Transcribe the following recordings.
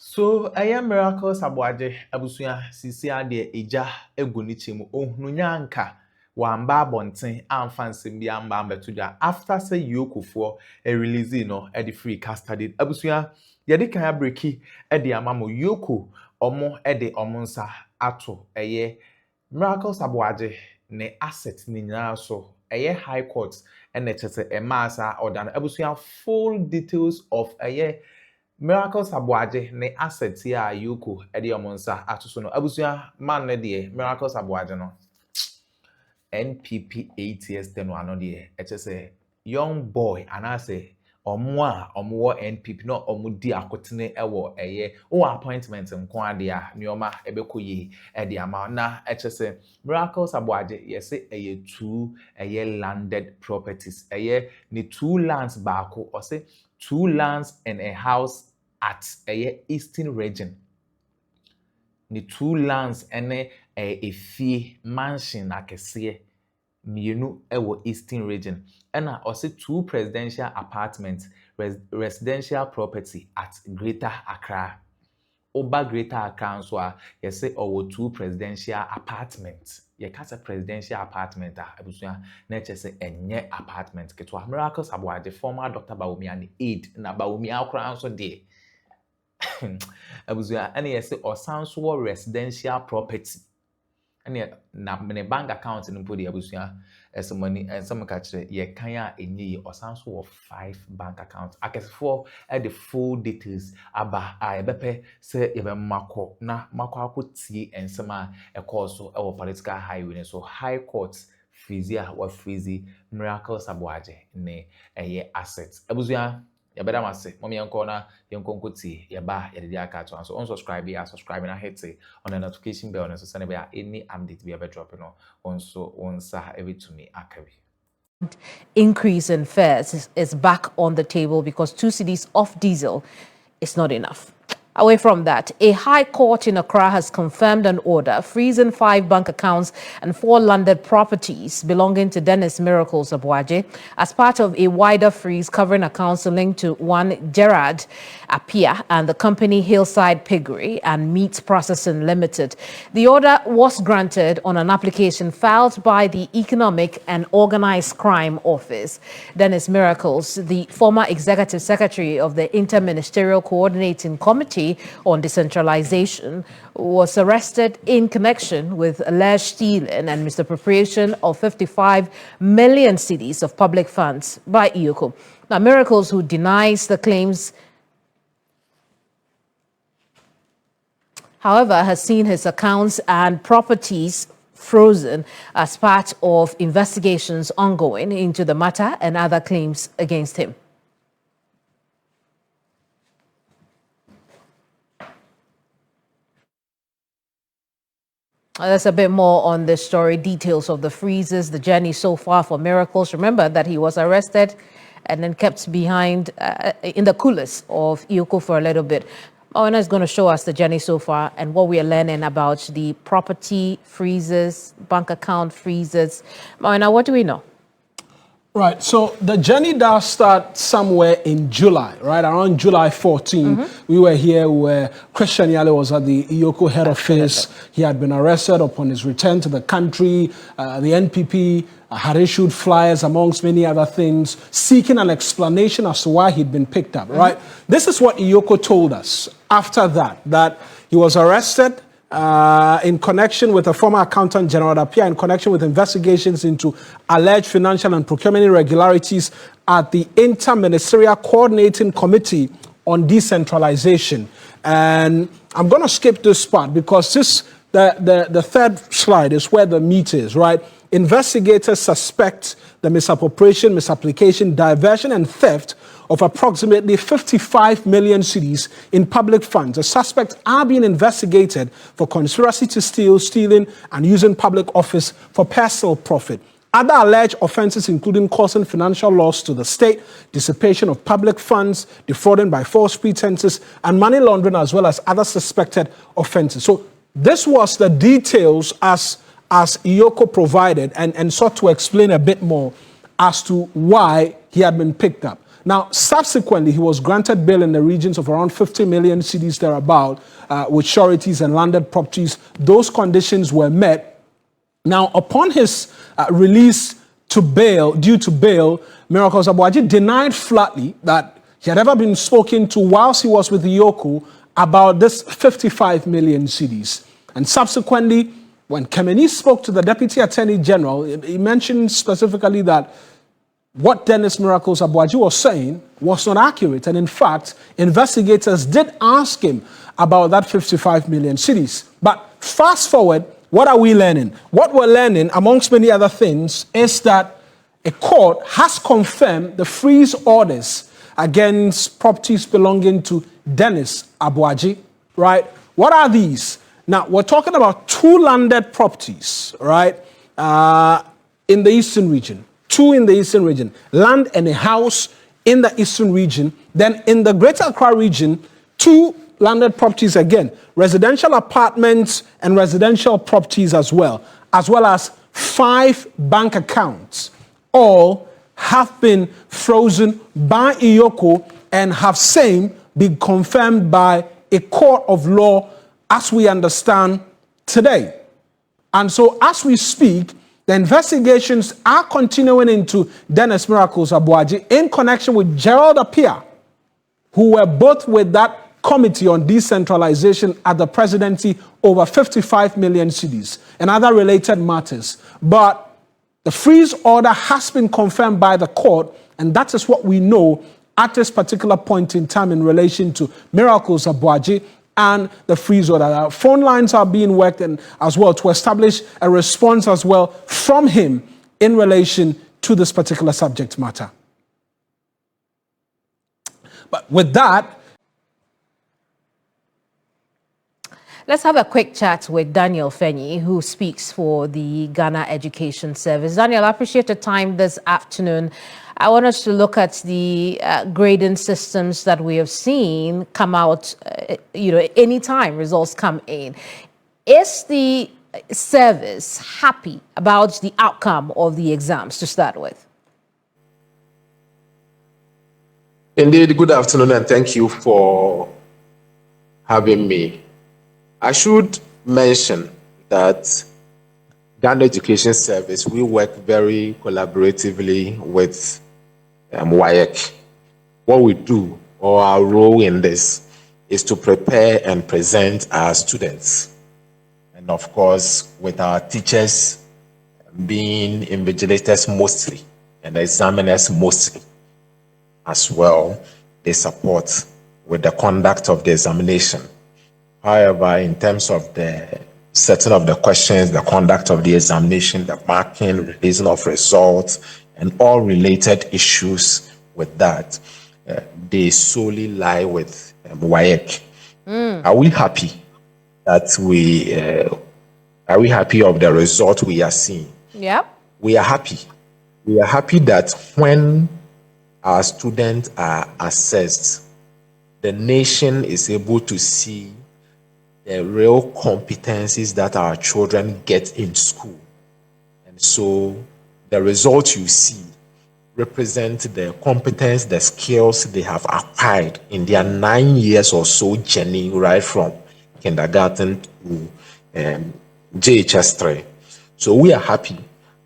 So I am Miracles Aboagye abusuya sisi ade eja egu ni chemu ohunu nyanka wamba abonten amfa nsem bia mba ambetudwa after say EOCO for a release no e free custody abusuya yedi kan abreki e de amamo EOCO omo e de omo nsa ato eye Miracles Aboagye ne asset ni nyina so eye high court and chese e masa order abusuya full details of eye Miracles Aboagye ne asset ya EOCO edi omonsa atoso no abusuya man ne de Miracles Aboagye no NPP 8 years ten ano de say young boy anase omo a omo NPP no omo di akotene ewo eye o appointment nko ade a nioma ebekoyi edi ama na say Miracles Aboagye yese eye two eye landed properties eye ni two lands baako or say 2 lands and a house at a eastern region. The 2 lands and a fee mansion akese mienu ewo eastern region. And also 2 presidential apartments, residential property at Greater Accra. Oba Greater Accra so you say owo 2 presidential apartments. You can't say presidential apartment abusuya na say enye apartment ketwa Miracles Aboagye former Dr. Bawumia and aide na Bawumia akra so de abusuya and you say osanso residential property and na me bank account in put the abusuya some money and some catch ye kan enye osanso of 5 bank accounts akese for the full details aba ebepe say ebe mako na mako akotie ensema e cause so our political highway so high court freezer wa freezy Miracles Aboagye ne eye assets abusuya ya beda mase mommy yanko na yanko nkoti ya ba ya dey aka to so unsubscribe ya subscribe na hit on the notification bell so send be any update be ever drop no onso onsa every to me akabi. Increase in fares is back on the table because 2 cedis off diesel is not enough. Away from that, a high court in Accra has confirmed an order freezing 5 bank accounts and 4 landed properties belonging to Dennis Miracles Aboagye as part of a wider freeze covering accounts linked to one Gerard Apia and the company Hillside Piggery and Meat Processing Limited. The order was granted on an application filed by the Economic and Organized Crime Office. Dennis Miracles, the former executive secretary of the Interministerial Coordinating Committee on Decentralization, was arrested in connection with alleged stealing and misappropriation of 55 million cedis of public funds by EOCO. Now, Miracles, who denies the claims, however, has seen his accounts and properties frozen as part of investigations ongoing into the matter and other claims against him. There's a bit more on this story, details of the freezes, the journey so far for Miracles. Remember that he was arrested and then kept behind in the coolest of EOCO for a little bit. Mahama is going to show us the journey so far and what we are learning about the property freezes, bank account freezes. Mahama, what do we know? Right, so the journey does start somewhere in July, right? Around July 14, we were here where Christian Yale was at the EOCO head office. He had been arrested upon his return to the country. The NPP had issued flyers, amongst many other things, seeking an explanation as to why he'd been picked up, right? This is what EOCO told us after that he was arrested in connection with a former accountant general Apia in connection with investigations into alleged financial and procurement irregularities at the Interministerial Coordinating Committee on Decentralization. And I'm going to skip this part because the third slide is where the meat is, right? Investigators suspect the misappropriation, misapplication, diversion, and theft of approximately 55 million cedis in public funds. The suspects are being investigated for conspiracy to steal, stealing, and using public office for personal profit. Other alleged offenses including causing financial loss to the state, dissipation of public funds, defrauding by false pretenses, and money laundering, as well as other suspected offenses. So this was the details as EOCO provided and sought to explain a bit more as to why he had been picked up. Now, subsequently, he was granted bail in the regions of around 50 million cedis thereabout, with sureties and landed properties. Those conditions were met. Now, upon his release to bail, due to bail, Miracles Aboagye denied flatly that he had ever been spoken to whilst he was with the EOCO about this 55 million cedis. And subsequently, when Kemeni spoke to the Deputy Attorney General, he mentioned specifically that what Dennis Miracles Aboagye was saying was not accurate. And in fact, investigators did ask him about that 55 million cedis. But fast forward, what are we learning? What we're learning, amongst many other things, is that a court has confirmed the freeze orders against properties belonging to Dennis Aboagye, right? What are these? Now, we're talking about 2 landed properties, right, in the eastern region. 2 in the eastern region. Land and a house in the eastern region. Then in the Greater Accra region, 2 landed properties again. Residential apartments and residential properties as well as 5 bank accounts. All have been frozen by EOCO and have same been confirmed by a court of law as we understand today. And so as we speak, the investigations are continuing into Dennis Miracles Aboagye in connection with Gerald Appiah, who were both with that committee on decentralization at the presidency over 55 million cedis and other related matters. But the freeze order has been confirmed by the court, and that is what we know at this particular point in time in relation to Miracles Aboagye and the freeze order. Our phone lines are being worked and as well to establish a response as well from him in relation to this particular subject matter. But with that, let's have a quick chat with Daniel Fenyi, who speaks for the Ghana Education Service. Daniel, I appreciate the time this afternoon. I want us to look at the grading systems that we have seen come out, anytime results come in. Is the service happy about the outcome of the exams to start with? Indeed, good afternoon and thank you for having me. I should mention that Ghana Education Service, we work very collaboratively with WAEC. What we do, or our role in this, is to prepare and present our students. And of course, with our teachers being invigilators mostly, and examiners mostly as well, they support with the conduct of the examination. However, in terms of the setting of the questions, the conduct of the examination, the marking, releasing of results, and all related issues with that, they solely lie with WAEC. Are we happy that are we happy of the result we are seeing? Yep. We are happy. We are happy that when our students are assessed, the nation is able to see the real competencies that our children get in school. And so the results you see represent the competence, the skills they have acquired in their 9 years or so journey, right from kindergarten to JHS 3. So we are happy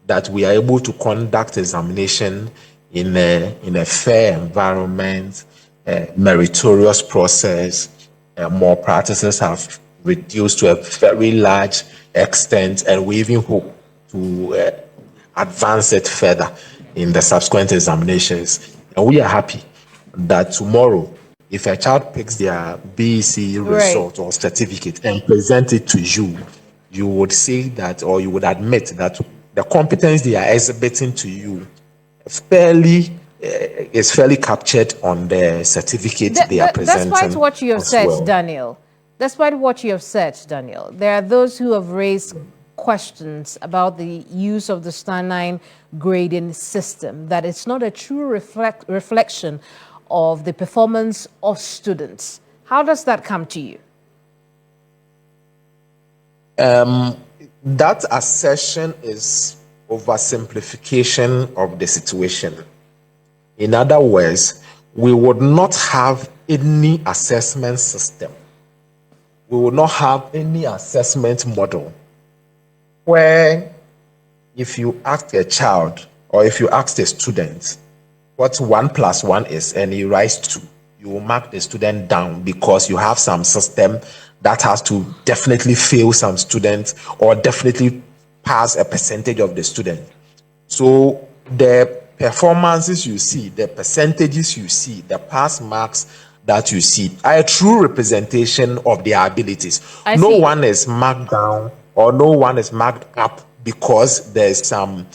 that we are able to conduct examination in a fair environment, meritorious process. More practices have reduced to a very large extent, and we even hope to advance it further in the subsequent examinations. And we are happy that tomorrow, if a child picks their BEC result or certificate and present it to you, you would say that, or you would admit that the competence they are exhibiting to you is fairly captured on the certificate they are presenting. Despite what you have said, Daniel, despite what you have said, Daniel, there are those who have raised questions about the use of the Standard 9 grading system, that it's not a true reflection of the performance of students. How does that come to you? That assertion is oversimplification of the situation. In other words, we would not have any assessment system. We would not have any assessment model where if you ask a child or if you ask a student what 1 + 1 is and he writes 2, you will mark the student down because you have some system that has to definitely fail some students or definitely pass a percentage of the student. So the performances you see, the percentages you see, the pass marks that you see are a true representation of their abilities. No one is marked down or no one is marked up because there's some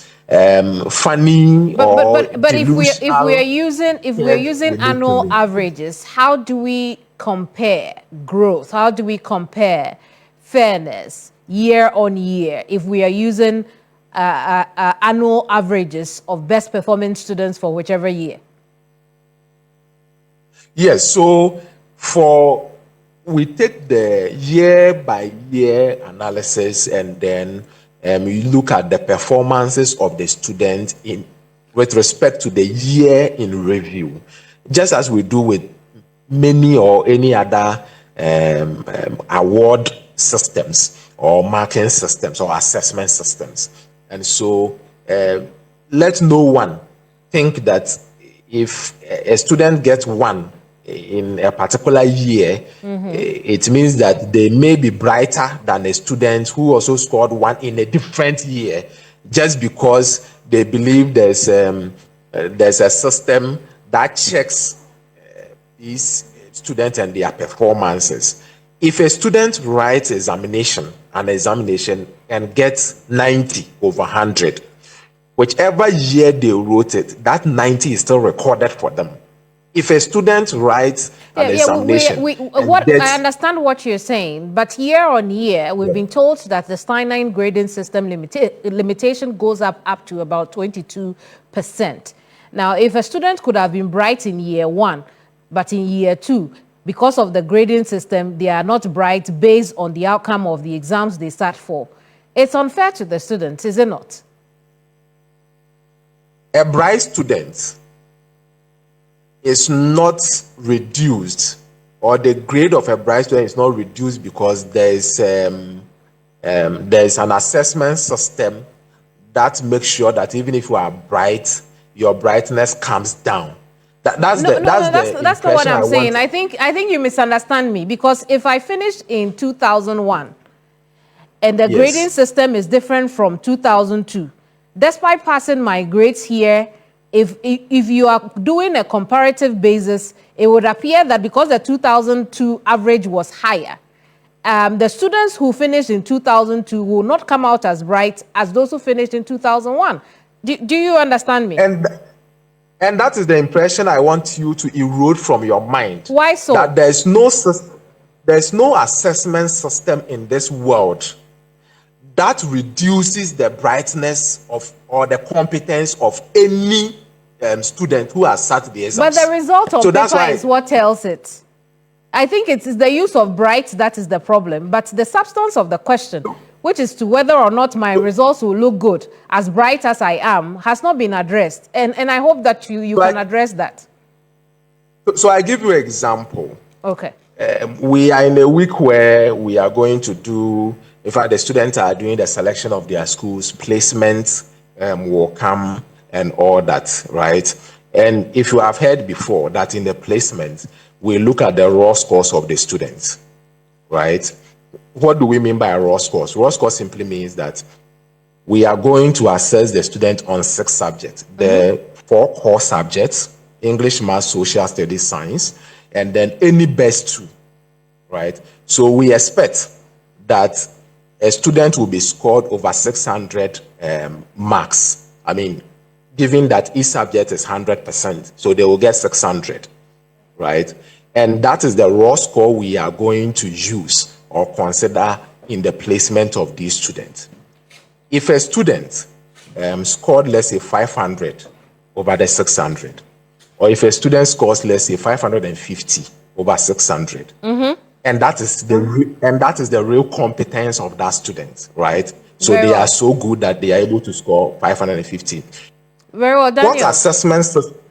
funny but if we're using annual to averages, how do we compare growth? How do we compare fairness year on year if we are using annual averages of best performing students for whichever year? Yes, so we take the year by year analysis and then you look at the performances of the student with respect to the year in review, just as we do with many or any other award systems or marking systems or assessment systems. And so let no one think that if a student gets 1 in a particular year, it means that they may be brighter than a student who also scored 1 in a different year, just because they believe there's a system that checks these students and their performances. If a student writes an examination and gets 90 over 100, whichever year they wrote it, that 90 is still recorded for them. If a student writes an examination... I understand what you're saying, but year on year, we've been told that the Stein grading system limitation goes up to about 22%. Now, if a student could have been bright in year 1, but in year 2, because of the grading system, they are not bright based on the outcome of the exams they sat for, it's unfair to the students, is it not? A bright student is not reduced, or the grade of a bright student is not reduced because there's an assessment system that makes sure that even if you are bright, your brightness comes down. That's not what I'm saying. I think you misunderstand me, because if I finished in 2001 and the grading system is different from 2002, despite passing my grades here, if you are doing a comparative basis, it would appear that because the 2002 average was higher, the students who finished in 2002 will not come out as bright as those who finished in 2001. Do you understand me? And that is the impression I want you to erode from your mind. Why so? That there's no assessment system in this world that reduces the brightness or the competence of any student who has sat the exams. But the result of paper is what tells it. I think it's the use of bright that is the problem. But the substance of the question, which is to whether or not my results will look good, as bright as I am, has not been addressed. And I hope that you can address that. So I give you an example. Okay. We are in a week where we are going to do, in fact, the students are doing the selection of their schools, placement will come and all that, right? And if you have heard before that in the placement, we look at the raw scores of the students, right? What do we mean by raw scores? Raw scores simply means that we are going to assess the student on 6 subjects. The 4 core subjects, English, Math, Social Studies, Science, and then any best 2, right? So we expect that a student will be scored over 600 marks. I mean, given that each subject is 100%, so they will get 600, right? And that is the raw score we are going to use or consider in the placement of these students. If a student scored, let's say, 500 over the 600, or if a student scores, let's say, 550 over 600, and that is the real competence of that student, right? So they are so good that they are able to score 550. Very well, Daniel.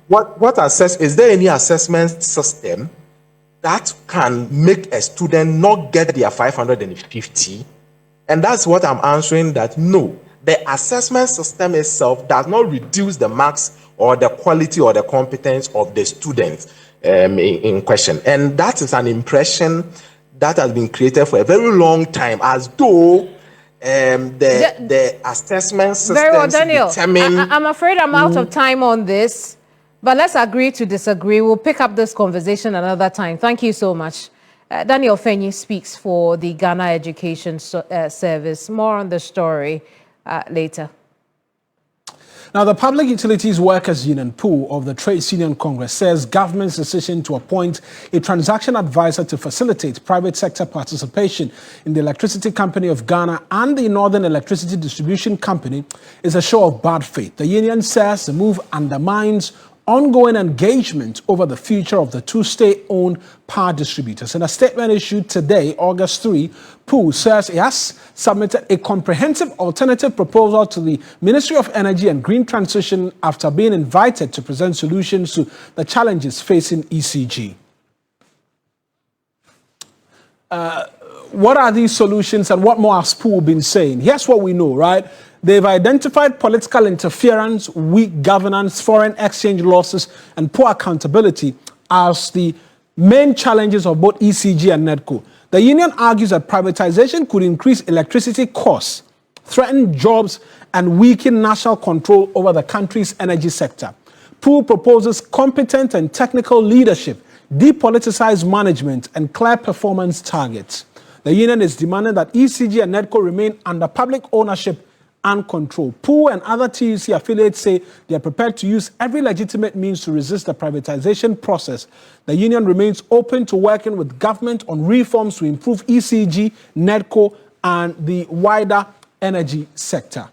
what assess? Is there any assessment system that can make a student not get their 550? And that's what I'm answering, that no, the assessment system itself does not reduce the marks or the quality or the competence of the students in question. And that is an impression that has been created for a very long time, as though the assessment system. Very well, Daniel. I'm afraid I'm out of time on this, but let's agree to disagree. We'll pick up this conversation another time. Thank you so much. Daniel Fenyi speaks for the Ghana Education Service. More on the story later. Now, the Public Utilities Workers Union, PU, of the Trades Union Congress says government's decision to appoint a transaction advisor to facilitate private sector participation in the Electricity Company of Ghana and the Northern Electricity Distribution Company is a show of bad faith. The union says the move undermines ongoing engagement over the future of the two state-owned power distributors. In a statement issued today, August 3, PU says it has submitted a comprehensive alternative proposal to the Ministry of Energy and Green Transition after being invited to present solutions to the challenges facing ECG. What are these solutions and what more has PU been saying? Here's what we know, right? They've identified political interference, weak governance, foreign exchange losses, and poor accountability as the main challenges of both ECG and NEDCO. The union argues that privatization could increase electricity costs, threaten jobs, and weaken national control over the country's energy sector. PU proposes competent and technical leadership, depoliticized management, and clear performance targets. The union is demanding that ECG and NEDCO remain under public ownership and control. PU and other TUC affiliates say they are prepared to use every legitimate means to resist the privatization process. The union remains open to working with government on reforms to improve ECG, NEDCO, and the wider energy sector.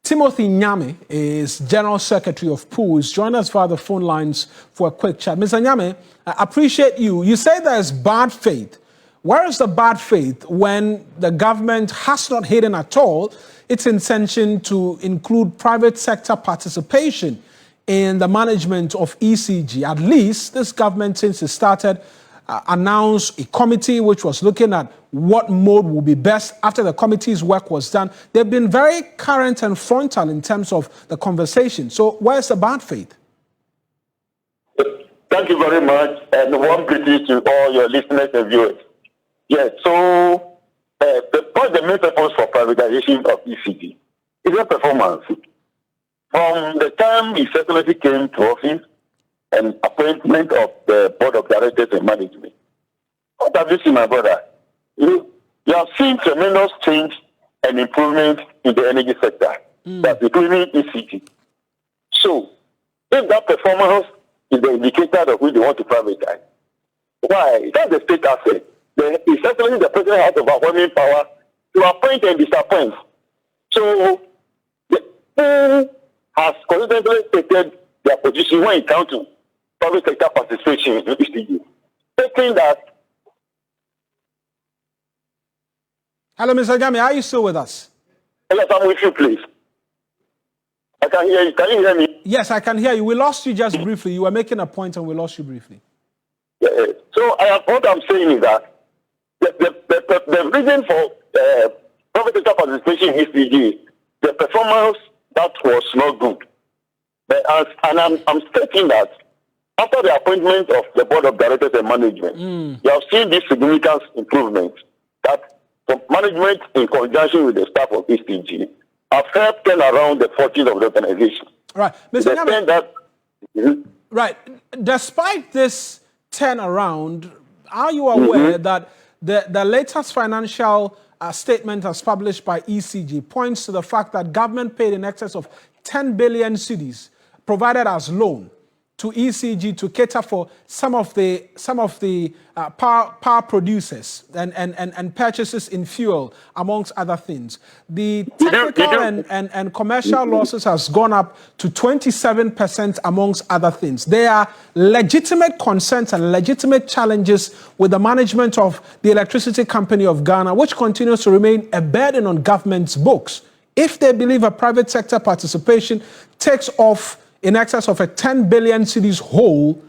Timothy Nyame is General Secretary of PU. He's joined us via the phone lines for a quick chat. Mr. Nyame, I appreciate you. You say there's bad faith. Where is the bad faith when the government has not hidden at all its intention to include private sector participation in the management of ECG? At least this government, since it started, announced a committee which was looking at what mode would be best after the committee's work was done. They've been very current and frontal in terms of the conversation. So where's the bad faith? Thank you very much, and warm greetings to all your listeners and viewers. Yes, so the main purpose for privatization of ECG is a performance. From the time His Excellency came to office and appointment of the Board of Directors and Management, what have you seen, my brother? You have seen tremendous change and improvement in the energy sector, that's including ECG. So, if that performance is the indicator of who they want to privatize, why? That's the state asset. It's certainly the president has overwhelming power to appoint and disappoint. So, the PU has consistently stated their position when it comes to private sector participation in ECG, stating that. Hello, Mr. Nyame, are you still with us? Yes, I'm with you, please. I can hear you. Can you hear me? Yes, I can hear you. We lost you just briefly. You were making a point and we lost you briefly. Yeah, so what I'm saying is that the reason for private sector participation in ECG, the performance that was not good. I'm stating that after the appointment of the Board of Directors and Management, you have seen this significant improvement that the management, in conjunction with the staff of ECG, have helped turn around the fortunes of the organization. Right, Mr. Nyame, right. Despite this turnaround, are you aware that the latest financial statement as published by ECG points to the fact that government paid in excess of 10 billion cedis provided as loan to ECG to cater for some of the power producers and purchases in fuel, amongst other things. The technical and commercial losses has gone up to 27%, amongst other things. There are legitimate concerns and legitimate challenges with the management of the Electricity Company of Ghana, which continues to remain a burden on government's books. if they believe a private sector participation takes off in excess of a 10 billion cedis whole,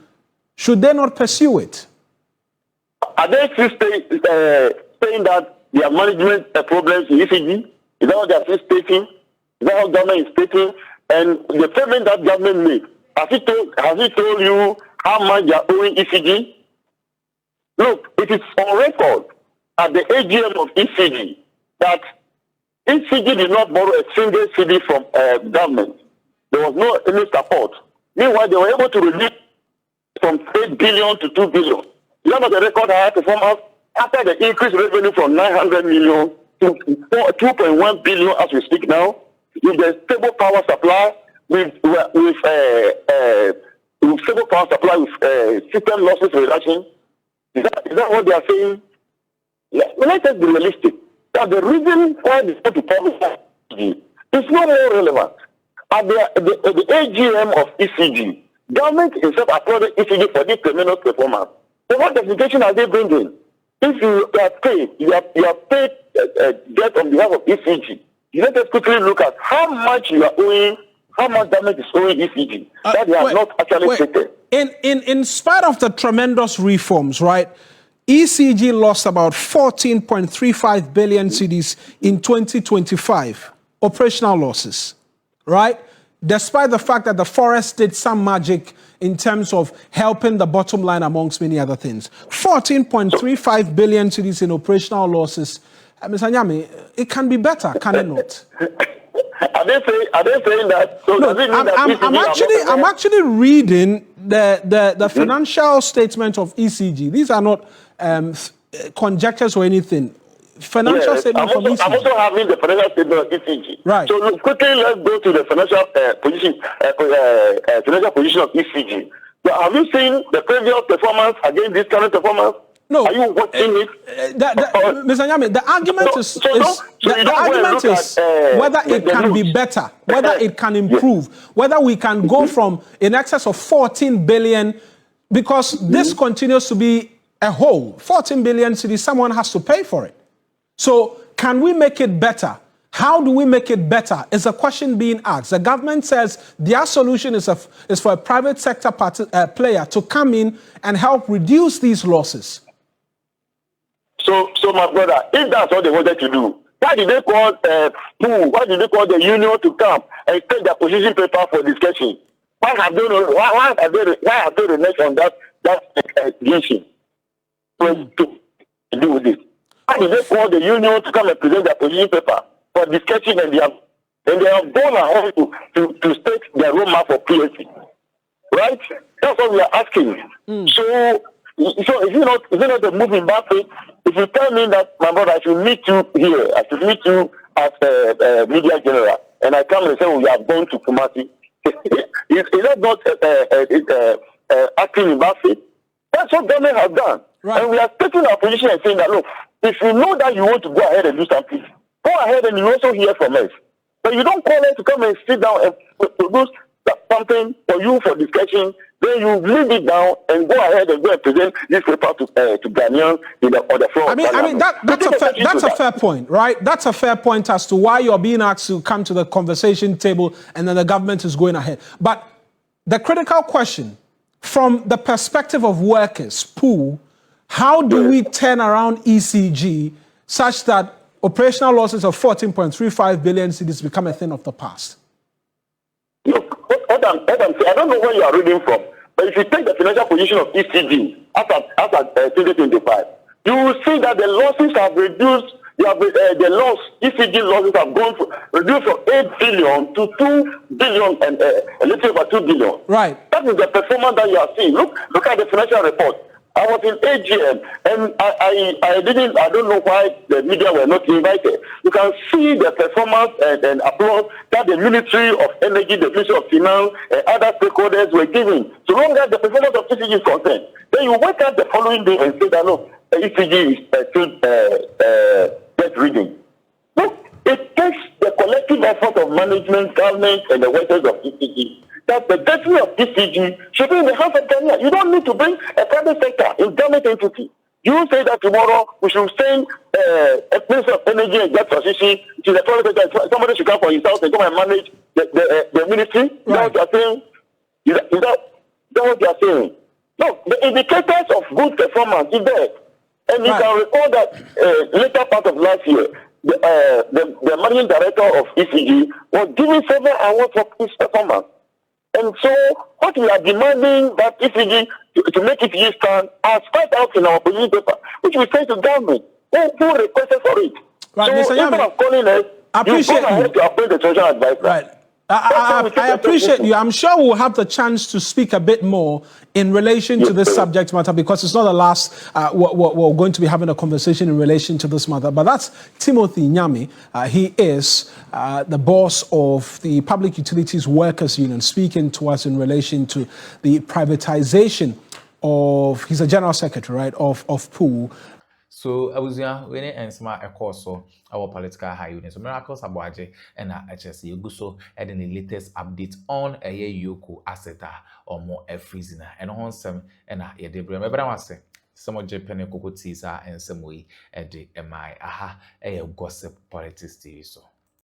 should they not pursue it? Are they still saying that their management problems in ECG? Is that what they are still stating? Is that what government is stating? And the payment that government made, has he told you how much they are owing ECG? Look, it is on record at the AGM of ECG that ECG did not borrow a single CD from government. There was no any support. Meanwhile, they were able to reduce from 8 billion to 2 billion. You know the record high performance after the increased revenue from 900 million to 2.1 billion as we speak now, with the stable power supply, with stable power supply with system losses reduction. Is that what they are saying? Yeah. Let us be realistic. That the reason why they go to public is not more relevant. At the AGM of ECG, government itself applauded ECG for this tremendous performance. So what justification are they bringing? If you have paid debt on behalf of ECG, let us quickly look at how much you are owing, how much damage is owing ECG. That they have not actually stated. In spite of the tremendous reforms, right? ECG lost about 14.35 billion cedis in 2025, operational losses, right? Despite the fact that the forest did some magic in terms of helping the bottom line amongst many other things. 14.35 billion cedis in operational losses. Mr. Nyame, it can be better, can it not? Are they saying that? So no, does it mean that I'm actually reading the financial statement of ECG. These are not conjectures or anything. Financial statement from ECG. I'm also having the financial statement of ECG. Right. So look, quickly, let's go to the financial position of ECG. So have you seen the previous performance against this current performance? No. Are you watching it? Mr. Nyame, the argument is whether it can be better, whether it can improve, whether we can go from in excess of 14 billion, because this continues to be a whole. 14 billion cedis, someone has to pay for it. So can we make it better? How do we make it better? Is a question being asked. The government says their solution is for a private sector player to come in and help reduce these losses. So my brother, if that's what they wanted to do, why did they call why did they call the union to come and take their position paper for discussion? Why have they reneged on that decision to do with this? Why did they call the union to come and present their position paper for discussion, and they have gone ahead to state their roadmap for PSC? Right? That's what we are asking. So is it not a moving backwards? If you tell me that, my brother, I should meet you here, I should meet you as a media general, and I come and say, we are going to Kumasi, is that not acting in bad faith? That's what government has done. Right. And we are taking our position and saying that, look, if you know that you want to go ahead and do something, go ahead and you also hear from us. But you don't call us to come and sit down and produce something for you for discussion. Then you leave it down and go ahead and go and present this paper to Ghanaians on the floor. I mean that's a fair point, right? That's a fair point as to why you're being asked to come to the conversation table and then the government is going ahead. But the critical question, from the perspective of workers, pool, how do we turn around ECG such that operational losses of 14.35 billion cedis become a thing of the past? Look, what I'm saying, I don't know where you are reading from, but if you take the financial position of ECG as at 2025, you will see that the losses have reduced. ECG losses have reduced from 8 billion to 2 billion and a little over 2 billion. Right. That is the performance that you are seeing. Look at the financial report. I was in AGM and I don't know why the media were not invited. You can see the performance and applause that the Ministry of Energy, the Ministry of Finance, and other stakeholders were giving. So long as the performance of ECG is concerned, then you wake up the following day and say that no, ECG is still debt reading. Look, it takes the collective effort of management, government, and the workers of ECG. That the destiny of ECG should be in the hands of Ghana. You don't need to bring a private sector, a government entity. You say that tomorrow we should send a Minister of Energy and Gas Transition to the Foreign Secretary. Somebody should come for his house and come and manage the ministry. Right. Is that what you are saying? Is that what you are saying? No, the indicators of good performance is there. And you can recall that later part of last year, the managing director of ECG was given several awards for his performance. And so, what we are demanding that ECG to make ECG stand as spelled out in our position paper, which we send to government, who requested for it. Right, so, Mr. instead of calling us, appreciate you go ahead to appoint the treasury advisor. Right. I appreciate you. I'm sure we'll have the chance to speak a bit more in relation to this subject matter, because it's not the last we're going to be having a conversation in relation to this matter. But that's Timothy Nyami. He is the boss of the Public Utilities Workers Union, speaking to us in relation to the privatization of, he's a general secretary, right, of POO. So I was when it ends my course so our political high unit. So miracles Aboagye and HSC Guso and the latest update on a EOCO asset or more a freezing and on some and a debris. But I want to say some of Japan and Coco Tisa and some way a day am I a gossip politics TV so.